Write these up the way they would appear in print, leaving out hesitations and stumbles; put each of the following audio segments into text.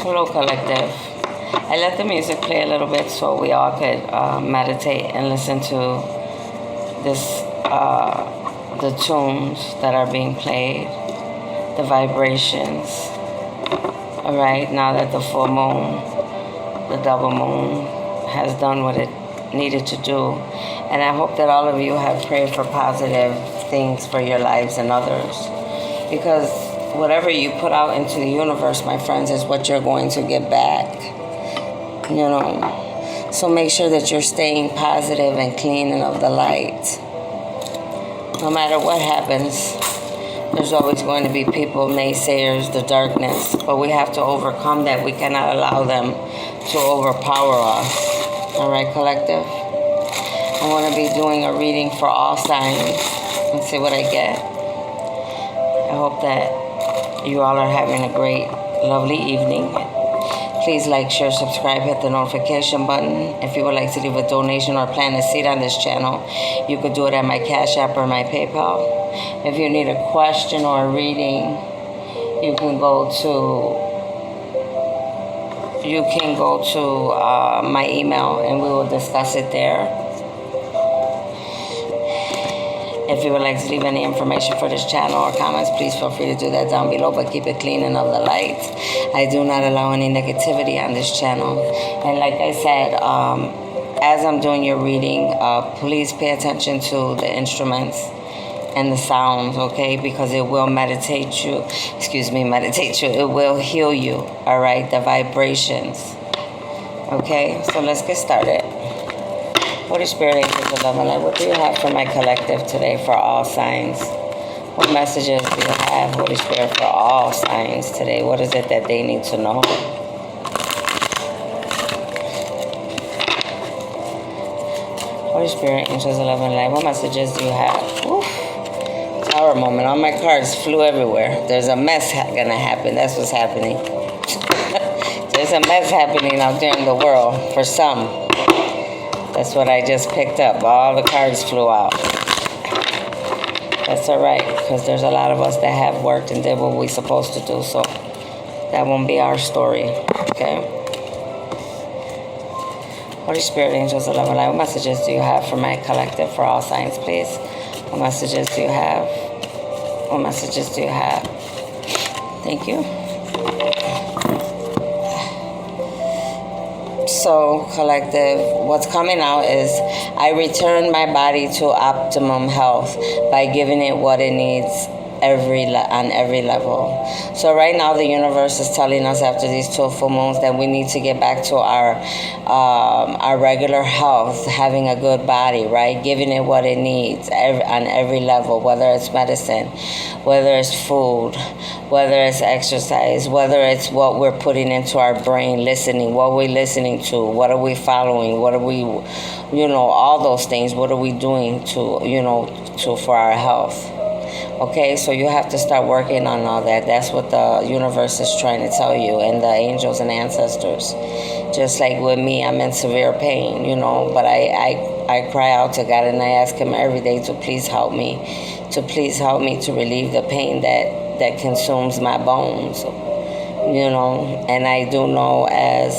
Hello, collective. I let the music play a little bit so we all could meditate and listen to this, the tunes that are being played, the vibrations. All right, now that the full moon, the double moon, has done what it needed to do, and I hope that all of you have prayed for positive things for your lives and others, because whatever you put out into the universe, my friends, is what you're going to get back. You know, so make sure that you're staying positive and clean and of the light. No matter what happens, there's always going to be people, naysayers, the darkness, but we have to overcome that. We cannot allow them to overpower us. All right, collective? I want to be doing a reading for all signs. Let's see what I get. I hope that you all are having a great, lovely evening. Please like, share, subscribe, hit the notification button. If you would like to leave a donation or plant a seed on this channel, you could do it at my Cash App or my PayPal. If you need a question or a reading, you can go to my email and we will discuss it there. If you would like to leave any information for this channel or comments, please feel free to do that down below, but keep it clean and of the light. I do not allow any negativity on this channel. And like I said, as I'm doing your reading, please pay attention to the instruments and the sounds, okay? Because it will meditate you. It will heal you, all right? The vibrations, okay? So let's get started. Holy Spirit, angels of love and light, what do you have for my collective today for all signs? What messages do you have, Holy Spirit, for all signs today? What is it that they need to know? Holy Spirit, angels of love and light, what messages do you have? Oof. Tower moment. All my cards flew everywhere. There's a mess gonna happen. That's what's happening. There's a mess happening out there in the world for some. That's what I just picked up. All the cards flew out. That's all right, because there's a lot of us that have worked and did what we're supposed to do, so that won't be our story, okay? Holy Spirit, angels of love and light, what messages do you have for my collective, for all signs, please? What messages do you have? What messages do you have? Thank you. So, collective, what's coming out is I return my body to optimum health by giving it what it needs on every level. So right now the universe is telling us after these 2 full moons that we need to get back to our regular health, having a good body, right? Giving it what it needs on every level, whether it's medicine, whether it's food, whether it's exercise, whether it's what we're putting into our brain, listening, what we're listening to, what are we following, what are we, all those things, what are we doing for our health. Okay, so you have to start working on all that. That's what the universe is trying to tell you, and the angels and ancestors. Just like with me, I'm in severe pain, but I cry out to God and I ask Him every day to please help me to relieve the pain that consumes my bones, and I do know as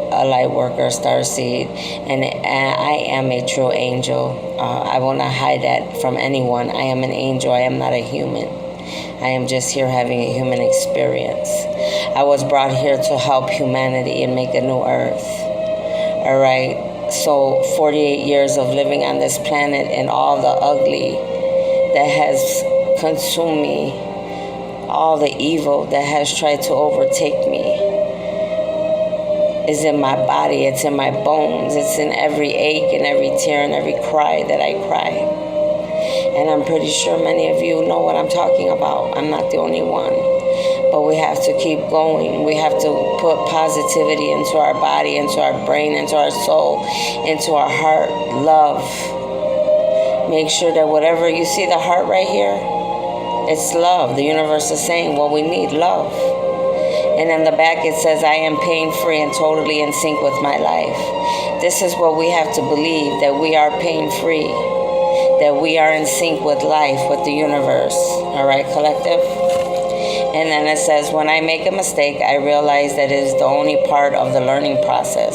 a light worker, starseed, and I am a true angel. I will not hide that from anyone. I am an angel. I am not a human. I am just here having a human experience. I was brought here to help humanity and make a new earth. All right. So 48 years of living on this planet and all the ugly that has consumed me, all the evil that has tried to overtake me, is in my body, it's in my bones, it's in every ache and every tear and every cry that I cry. And I'm pretty sure many of you know what I'm talking about. I'm not the only one. But we have to keep going. We have to put positivity into our body, into our brain, into our soul, into our heart, love. Make sure that whatever you see, the heart right here, it's love. The universe is saying what we need, love. And in the back it says, I am pain-free and totally in sync with my life. This is what we have to believe, that we are pain-free, that we are in sync with life, with the universe. All right, collective? And then it says, when I make a mistake, I realize that it is the only part of the learning process.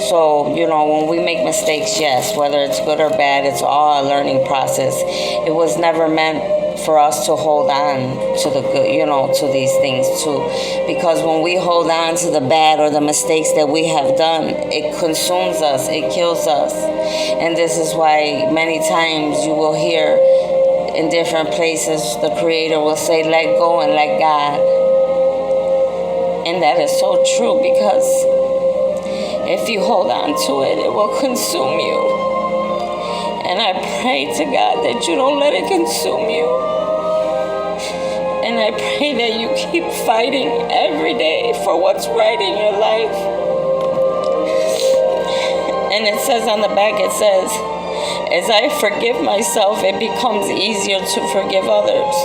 So, when we make mistakes, yes, whether it's good or bad, it's all a learning process. It was never meant for us to hold on to the good, to these things too. Because when we hold on to the bad or the mistakes that we have done, it consumes us, it kills us. And this is why many times you will hear in different places, the Creator will say, let go and let God. And that is so true, because if you hold on to it, it will consume you. And I pray to God that you don't let it consume you. And I pray that you keep fighting every day for what's right in your life. And it says on the back, it says, as I forgive myself, it becomes easier to forgive others.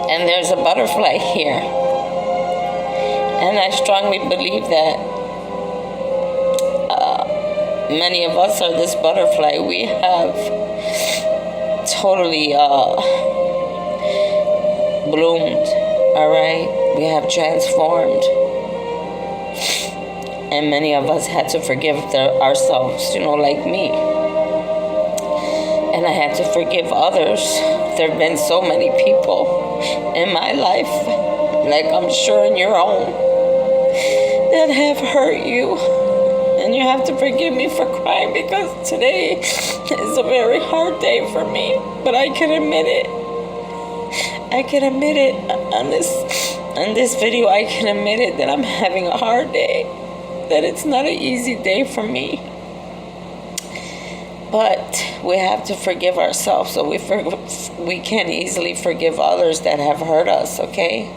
And there's a butterfly here. And I strongly believe that many of us are this butterfly. We have totally bloomed, all right? We have transformed. And many of us had to forgive ourselves, like me. And I had to forgive others. There have been so many people in my life, like I'm sure in your own, that have hurt you. And you have to forgive me for crying, because today is a very hard day for me. But I can admit it. I can admit it on this video. I can admit it that I'm having a hard day. That it's not an easy day for me. But we have to forgive ourselves, so we can't easily forgive others that have hurt us, okay?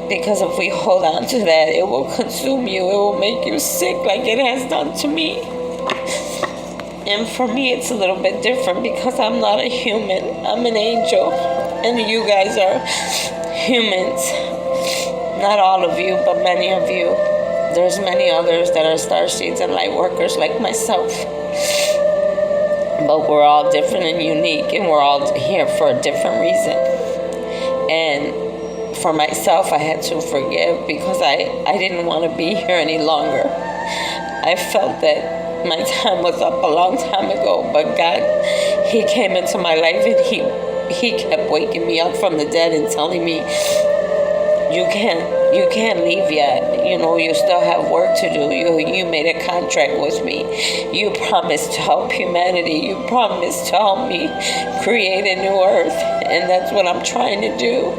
Because if we hold on to that, it will consume you. It will make you sick like it has done to me. And for me, it's a little bit different because I'm not a human. I'm an angel. And you guys are humans. Not all of you, but many of you. There's many others that are starseeds and light workers like myself. But we're all different and unique, and we're all here for a different reason. And for myself, I had to forgive because I didn't want to be here any longer. I felt that my time was up a long time ago, but God, He came into my life and He kept waking me up from the dead and telling me, you can't leave yet. You still have work to do. You made a contract with me. You promised to help humanity. You promised to help me create a new earth. And that's what I'm trying to do.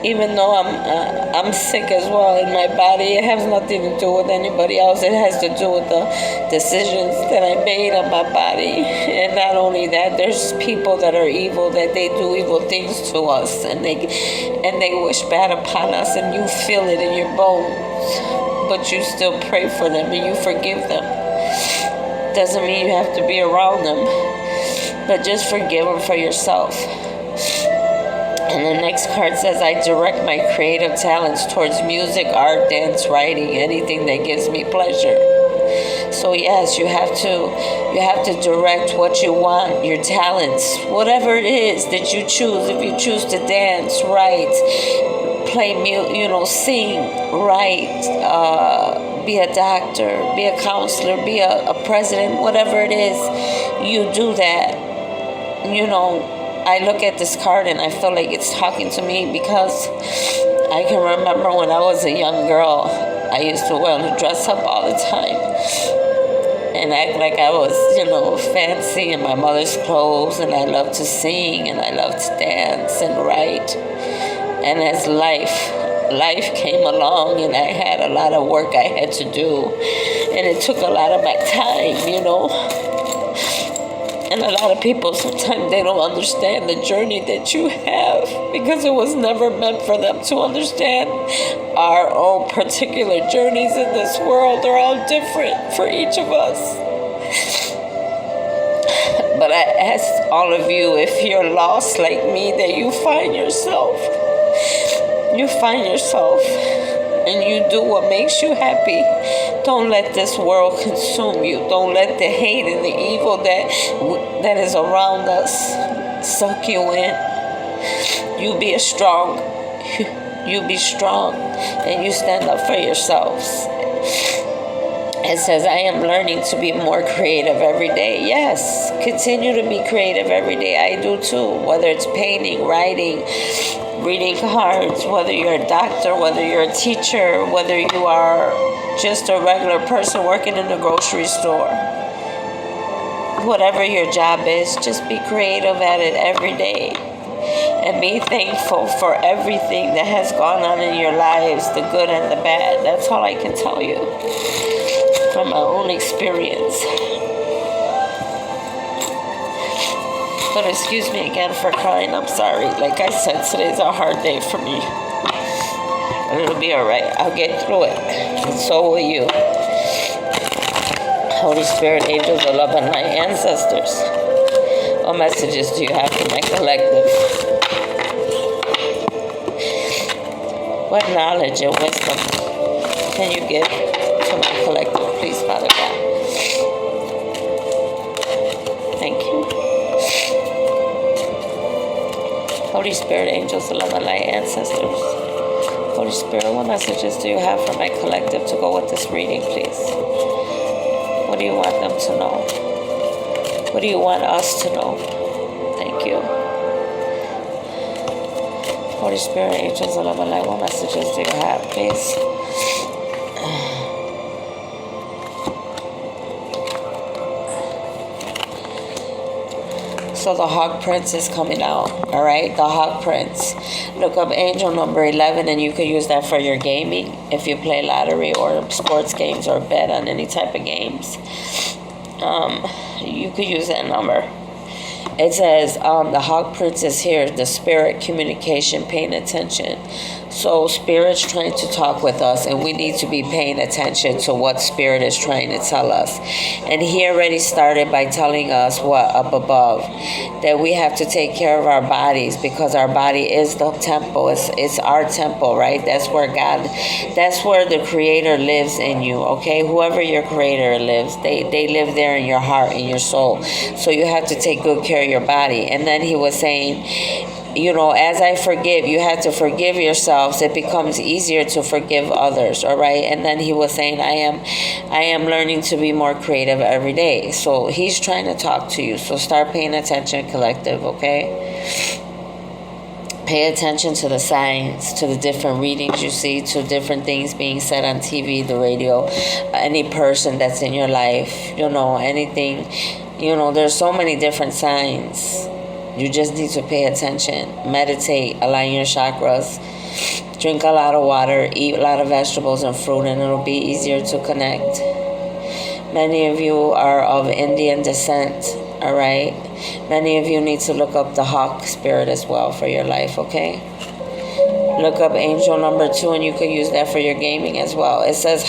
Even though I'm sick as well in my body, it has nothing to do with anybody else. It has to do with the decisions that I made on my body. And not only that, there's people that are evil, that they do evil things to us, and they wish bad upon us, and you feel it in your bones, but you still pray for them and you forgive them. Doesn't mean you have to be around them, but just forgive them for yourself. And the next card says, I direct my creative talents towards music, art, dance, writing, anything that gives me pleasure. So yes, you have to direct what you want, your talents, whatever it is that you choose. If you choose to dance, write, play music, sing, write, be a doctor, be a counselor, be a president, whatever it is, you do that. I look at this card and I feel like it's talking to me because I can remember when I was a young girl, I used to dress up all the time and act like I was, fancy in my mother's clothes, and I loved to sing and I loved to dance and write. And as life came along and I had a lot of work I had to do, and it took a lot of my time, And a lot of people, sometimes they don't understand the journey that you have because it was never meant for them to understand our own particular journeys in this world. They're all different for each of us. But I ask all of you, if you're lost like me, that you find yourself. You find yourself and you do what makes you happy. Don't let this world consume you. Don't let the hate and the evil that is around us suck you in. You be strong. You be strong, and you stand up for yourselves. It says, I am learning to be more creative every day. Yes, continue to be creative every day. I do too. Whether it's painting, writing, reading cards, whether you're a doctor, whether you're a teacher, whether you are just a regular person working in the grocery store. Whatever your job is, just be creative at it every day. And be thankful for everything that has gone on in your lives, the good and the bad. That's all I can tell you from my own experience. But excuse me again for crying. I'm sorry. Like I said, today's a hard day for me. But it'll be alright. I'll get through it. And so will you. Holy Spirit, angels of love, and my ancestors. What messages do you have for my collective? What knowledge and wisdom can you give to my collective, please, Father God? Thank you. Holy Spirit, angels of love, and my ancestors. Holy Spirit, what messages do you have for my collective to go with this reading, please? What do you want them to know? What do you want us to know? Thank you. Holy Spirit, angels of love and light, what messages do you have, please? So the Hawk Prince is coming out, all right? The Hawk Prince. Look up angel number 11, and you can use that for your gaming if you play lottery or sports games or bet on any type of games. You could use that number. It says the Hawk Prince is here, the spirit communication, paying attention. So spirit's trying to talk with us, and we need to be paying attention to what spirit is trying to tell us. And he already started by telling us what up above, that we have to take care of our bodies, because our body is the temple. It's our temple, right? That's where God, that's where the Creator lives in you, okay? Whoever your Creator lives, they live there in your heart, in your soul. So you have to take good care of your body. And then he was saying, you know, as I forgive, you have to forgive yourselves. It becomes easier to forgive others, all right? And then he was saying, I am learning to be more creative every day. So he's trying to talk to you. So start paying attention, collective, okay? Pay attention to the signs, to the different readings you see, to different things being said on TV, the radio, any person that's in your life, you know, anything. You know, there's so many different signs. You just need to pay attention, meditate, align your chakras, drink a lot of water, eat a lot of vegetables and fruit, and it'll be easier to connect. Many of you are of Indian descent, all right? Many of you need to look up the Hawk spirit as well for your life, okay? Look up angel number 2, and you could use that for your gaming as well. It says,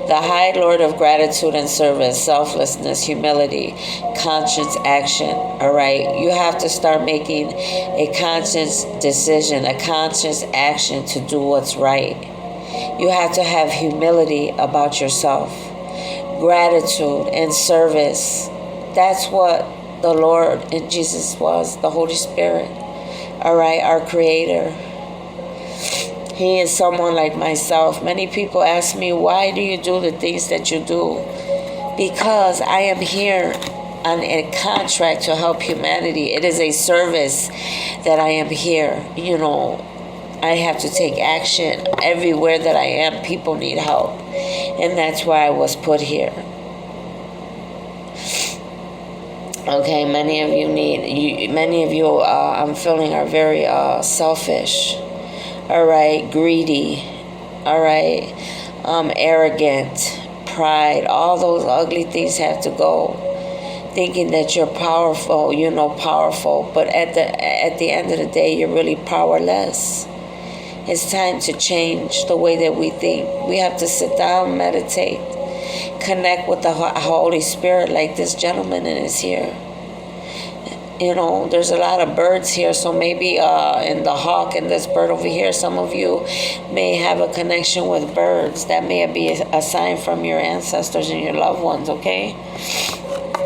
the High Lord of gratitude and service, selflessness, humility, conscious action, all right? You have to start making a conscious decision, a conscious action to do what's right. You have to have humility about yourself, gratitude and service. That's what the Lord and Jesus was, the Holy Spirit, all right, our Creator. He is someone like myself. Many people ask me, why do you do the things that you do? Because I am here on a contract to help humanity. It is a service that I am here. You know, I have to take action. Everywhere that I am, people need help. And that's why I was put here. Okay, many of you, I'm feeling are very selfish. All right, greedy, all right, arrogant, pride, all those ugly things have to go. Thinking that you're powerful, you know, powerful, but at the end of the day, you're really powerless. It's time to change the way that we think. We have to sit down, meditate, connect with the Holy Spirit like this gentleman is here. You know, there's a lot of birds here, so maybe in the hawk and this bird over here, some of you may have a connection with birds. That may be a sign from your ancestors and your loved ones, okay?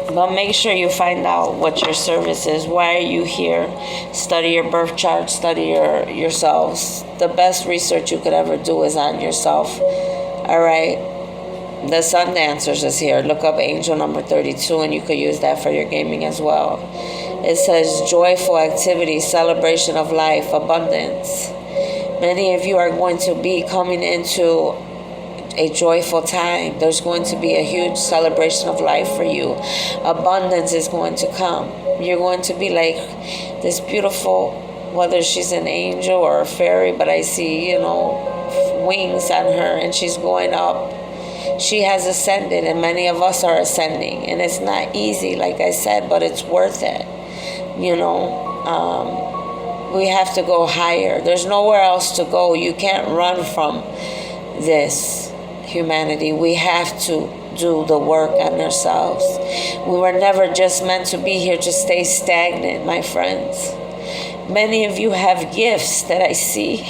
But make sure you find out what your service is. Why are you here? Study your birth chart. Study yourselves. The best research you could ever do is on yourself. All right? The Sun Dancers is here. Look up angel number 32, and you could use that for your gaming as well. It says joyful activity, celebration of life, abundance. Many of you are going to be coming into a joyful time. There's going to be a huge celebration of life for you. Abundance is going to come. You're going to be like this beautiful, whether she's an angel or a fairy, but I see, wings on her, and she's going up. She has ascended, and many of us are ascending, and it's not easy, like I said, but it's worth it. We have to go higher. There's nowhere else to go. You can't run from this humanity. We have to do the work on ourselves. We were never just meant to be here to stay stagnant, my friends. Many of you have gifts that I see.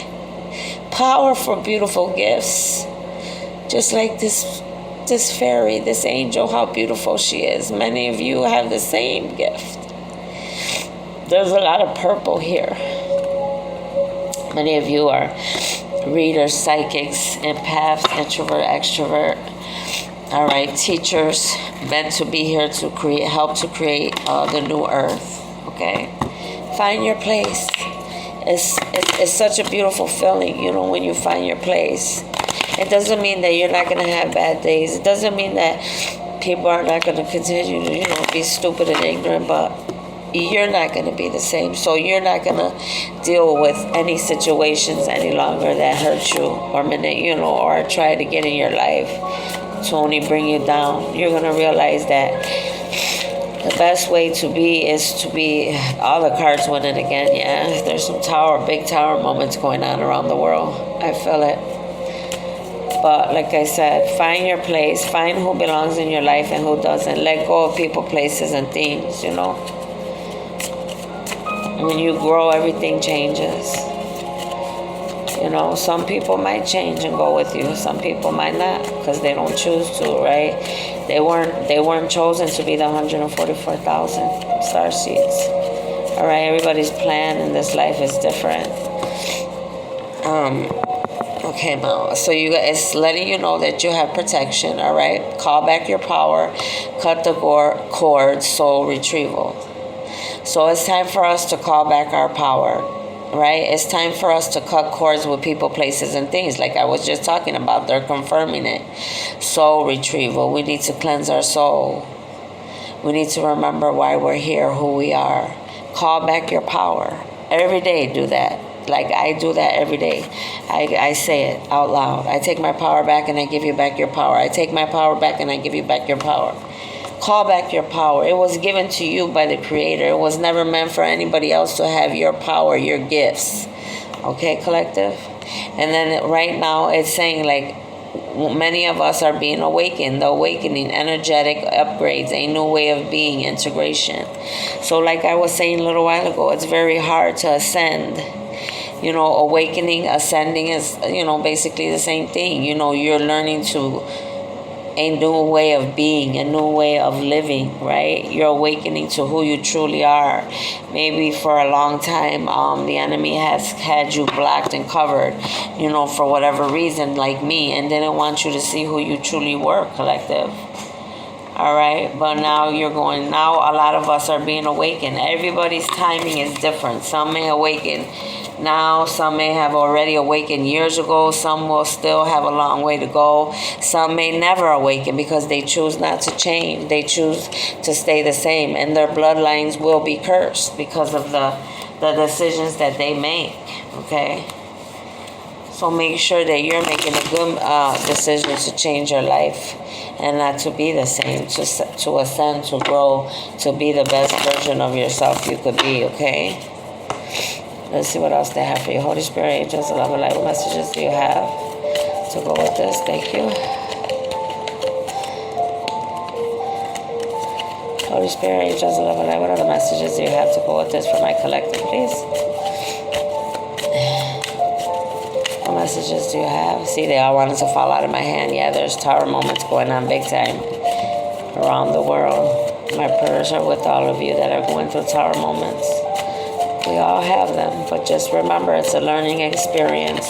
Powerful, beautiful gifts. Just like this fairy, this angel, how beautiful she is. Many of you have the same gift. There's a lot of purple here. Many of you are readers, psychics, empaths, introvert, extrovert. All right, teachers meant to be here to help to create the new earth. Okay, find your place. It's such a beautiful feeling, when you find your place. It doesn't mean that you're not going to have bad days. It doesn't mean that people are not going to continue to, be stupid and ignorant, but you're not going to be the same. So you're not going to deal with any situations any longer that hurt you or or try to get in your life to only bring you down. You're going to realize that the best way to be is to be all the cards winning again. Yeah, there's some big tower moments going on around the world. I feel it. But like I said, find your place, find who belongs in your life and who doesn't. Let go of people, places, and things, When you grow, everything changes. Some people might change and go with you. Some people might not because they don't choose to, right? They weren't chosen to be the 144,000 starseeds. All right, everybody's plan in this life is different. Okay, now, so it's letting you know that you have protection, all right? Call back your power, cut the cord, soul retrieval. So it's time for us to call back our power, right? It's time for us to cut cords with people, places, and things. Like I was just talking about, they're confirming it. Soul retrieval. We need to cleanse our soul. We need to remember why we're here, who we are. Call back your power. Every day do that. Like I do that every day. I say it out loud. I take my power back and I give you back your power. I take my power back and I give you back your power. Call back your power. It was given to you by the Creator. It was never meant for anybody else to have your power, your gifts. Okay, collective? And then right now it's saying like many of us are being awakened. The awakening, energetic upgrades, a new way of being, integration. So like I was saying a little while ago, it's very hard to ascend. Awakening, ascending is, basically the same thing. You're learning to a new way of being, a new way of living, right? You're awakening to who you truly are. Maybe for a long time, the enemy has had you blocked and covered, for whatever reason, like me, and didn't want you to see who you truly were, collective. All right, but now a lot of us are being awakened. Everybody's timing is different. Some may awaken now, some may have already awakened years ago, some will still have a long way to go. Some may never awaken because they choose not to change. They choose to stay the same, and their bloodlines will be cursed because of the decisions that they make, okay? So make sure that you're making a good decision to change your life and not to be the same, to ascend, to grow, to be the best version of yourself you could be, okay? Let's see what else they have for you. Holy Spirit, angels, love and light, what messages do you have to go with this? Thank you. Holy Spirit, angels, love and light, what other messages do you have to go with this for my collective, please? What messages do you have? See, they all wanted to fall out of my hand. Yeah, there's tower moments going on big time around the world. My prayers are with all of you that are going through tower moments. We all have them, but just remember it's a learning experience.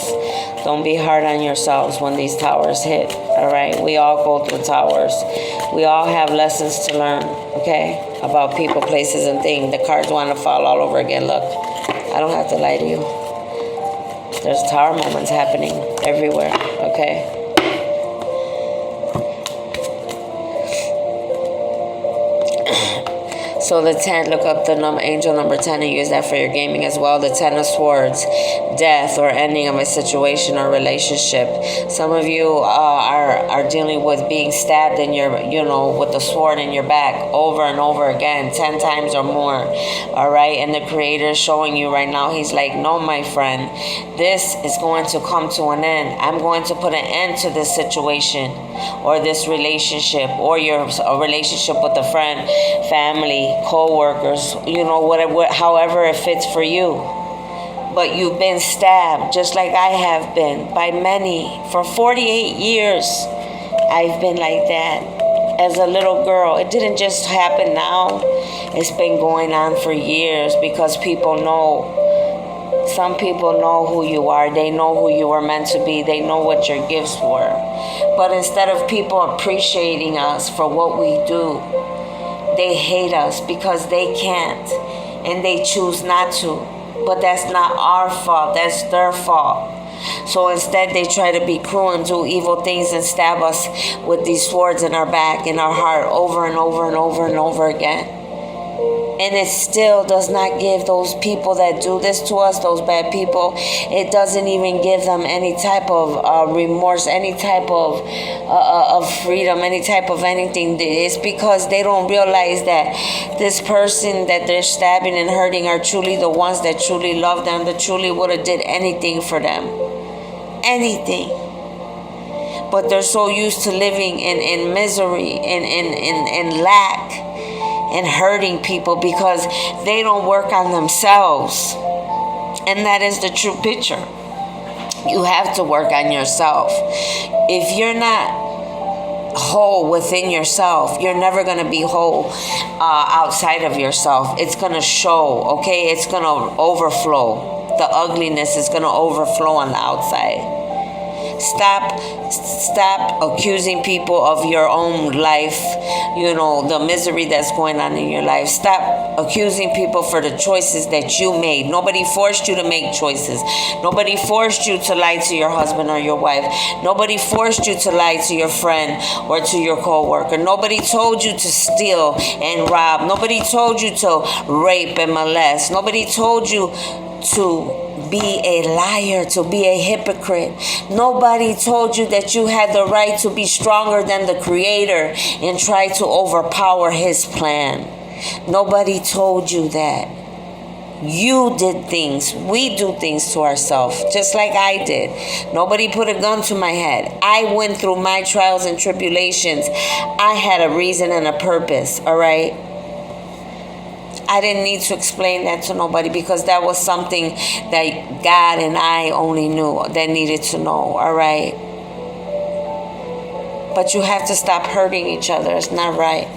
Don't be hard on yourselves when these towers hit, all right? We all go through towers. We all have lessons to learn, okay? About people, places, and things. The cards want to fall all over again. Look, I don't have to lie to you. There's tower moments happening everywhere, okay? So the 10, look up the angel number 10 and use that for your gaming as well. The 10 of Swords, death or ending of a situation or relationship. Some of you are dealing with being stabbed in your, with the sword in your back over and over again, 10 times or more. All right. And the Creator is showing you right now. He's like, no, my friend, this is going to come to an end. I'm going to put an end to this situation or this relationship or a relationship with a friend, family, co-workers, whatever, however it fits for you. But you've been stabbed just like I have been by many. For 48 years, I've been like that as a little girl. It didn't just happen now. It's been going on for years because people know. Some people know who you are. They know who you were meant to be. They know what your gifts were. But instead of people appreciating us for what we do, they hate us because they can't and they choose not to. But that's not our fault. That's their fault. So instead they try to be cruel and do evil things and stab us with these swords in our back, in our heart, over and over and over and over again. And it still does not give those people that do this to us, those bad people, it doesn't even give them any type of remorse, any type of freedom, any type of anything. It's because they don't realize that this person that they're stabbing and hurting are truly the ones that truly love them, that truly would have did anything for them. Anything. But they're so used to living in misery, in lack, and hurting people because they don't work on themselves. And that is the true picture. You have to work on yourself. If you're not whole within yourself, you're never going to be whole outside of yourself. It's going to show, okay? It's going to overflow. The ugliness is going to overflow on the outside. Stop accusing people of your own life, the misery that's going on in your life. Stop accusing people for the choices that you made. Nobody forced you to make choices. Nobody forced you to lie to your husband or your wife. Nobody forced you to lie to your friend or to your co-worker. Nobody told you to steal and rob. Nobody told you to rape and molest. Nobody told you to be a liar, to be a hypocrite. Nobody told you that you had the right to be stronger than the Creator and try to overpower His plan. Nobody told you that. You did things. We do things to ourselves, just like I did. Nobody put a gun to my head. I went through my trials and tribulations. I had a reason and a purpose, all right? I didn't need to explain that to nobody because that was something that God and I only knew, that needed to know, all right? But you have to stop hurting each other. It's not right.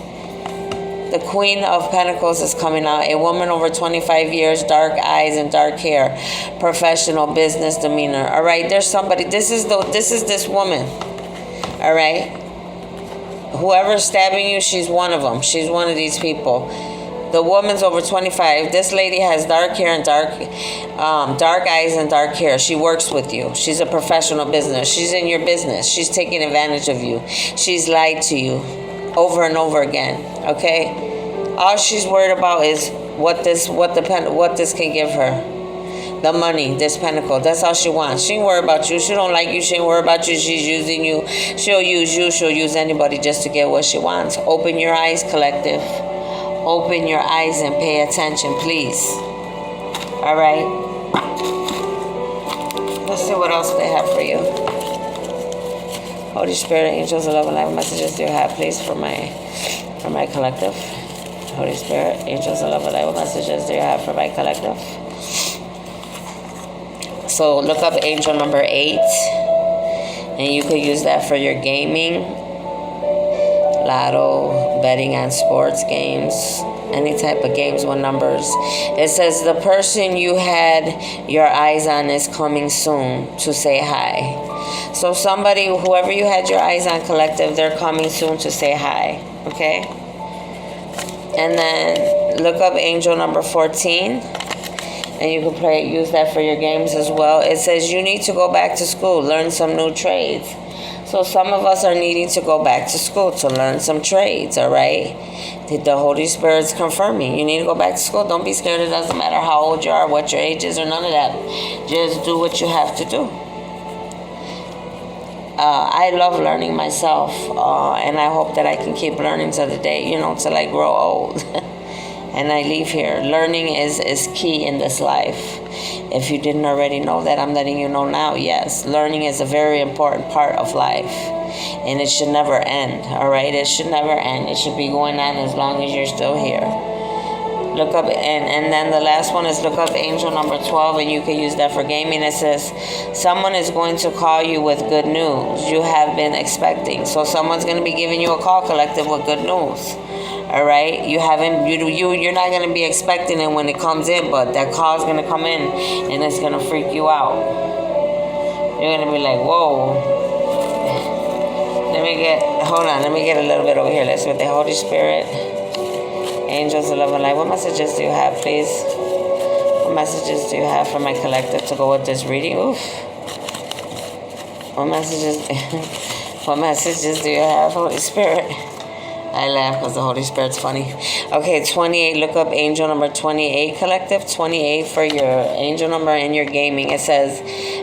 The Queen of Pentacles is coming out. A woman over 25 years, dark eyes and dark hair, professional business demeanor, all right? There's somebody, this is this woman, all right? Whoever's stabbing you, she's one of them. She's one of these people. The woman's over 25. This lady has dark hair and dark eyes and dark hair. She works with you. She's a professional business. She's in your business. She's taking advantage of you. She's lied to you over and over again. Okay? All she's worried about is what this can give her. The money, this pentacle. That's all she wants. She ain't worried about you. She don't like you. She ain't worried about you. She's using you. She'll use you. She'll use anybody just to get what she wants. Open your eyes, collective. Open your eyes and pay attention, please. All right. Let's see what else they have for you. Holy Spirit, angels of love and life, messages do you have, please, for my collective. Holy Spirit, angels of love and life, messages do you have for my collective. So look up angel number 8, and you could use that for your gaming. lotto, betting on sports games, any type of games with numbers. It says the person you had your eyes on is coming soon to say hi. So somebody, whoever you had your eyes on, collective, they're coming soon to say hi. Okay? And then look up angel number 14. And you can use that for your games as well. It says you need to go back to school, learn some new trades. So some of us are needing to go back to school to learn some trades, all right? The Holy Spirit's confirming. You need to go back to school. Don't be scared. It doesn't matter how old you are, what your age is, or none of that. Just do what you have to do. I love learning myself, and I hope that I can keep learning till the day, till I grow old. And I leave here. Learning is key in this life. If you didn't already know that, I'm letting you know now. Yes, learning is a very important part of life. And it should never end, all right? It should never end. It should be going on as long as you're still here. Look up, and then the last one is look up angel number 12, and you can use that for gaming. It says, someone is going to call you with good news you have been expecting. So someone's going to be giving you a call, collective, with good news. All right, you're not gonna be expecting it when it comes in, but that call's gonna come in and it's gonna freak you out. You're gonna be like, whoa. Let me get a little bit over here. Let's with the Holy Spirit, angels of love and light. What messages do you have, please? What messages do you have for my collective to go with this reading? Oof. What messages do you have, Holy Spirit? I laugh because the Holy Spirit's funny. Okay, 28. Look up angel number 28, collective. 28 for your angel number and your gaming. It says,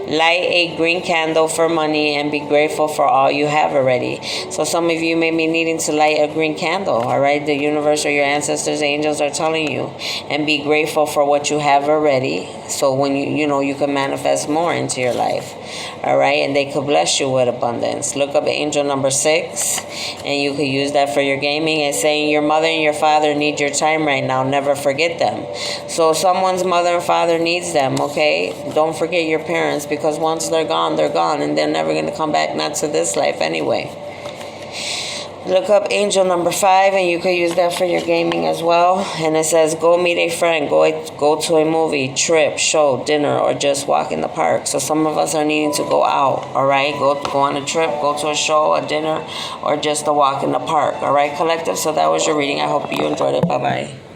light a green candle for money and be grateful for all you have already. So some of you may be needing to light a green candle, all right? The universe or your ancestors, angels are telling you. And be grateful for what you have already. So when you can manifest more into your life, all right? And they could bless you with abundance. Look up angel number 6, and you could use that for your gaming. It's saying your mother and your father need your time right now. Never forget them. So someone's mother and father needs them, okay? Don't forget your parents, because once they're gone, and they're never going to come back, not to this life anyway. Look up angel number 5, and you can use that for your gaming as well. And it says, go meet a friend, go to a movie, trip, show, dinner, or just walk in the park. So some of us are needing to go out, all right? Go on a trip, go to a show, a dinner, or just a walk in the park, all right, collective? So that was your reading. I hope you enjoyed it. Bye-bye.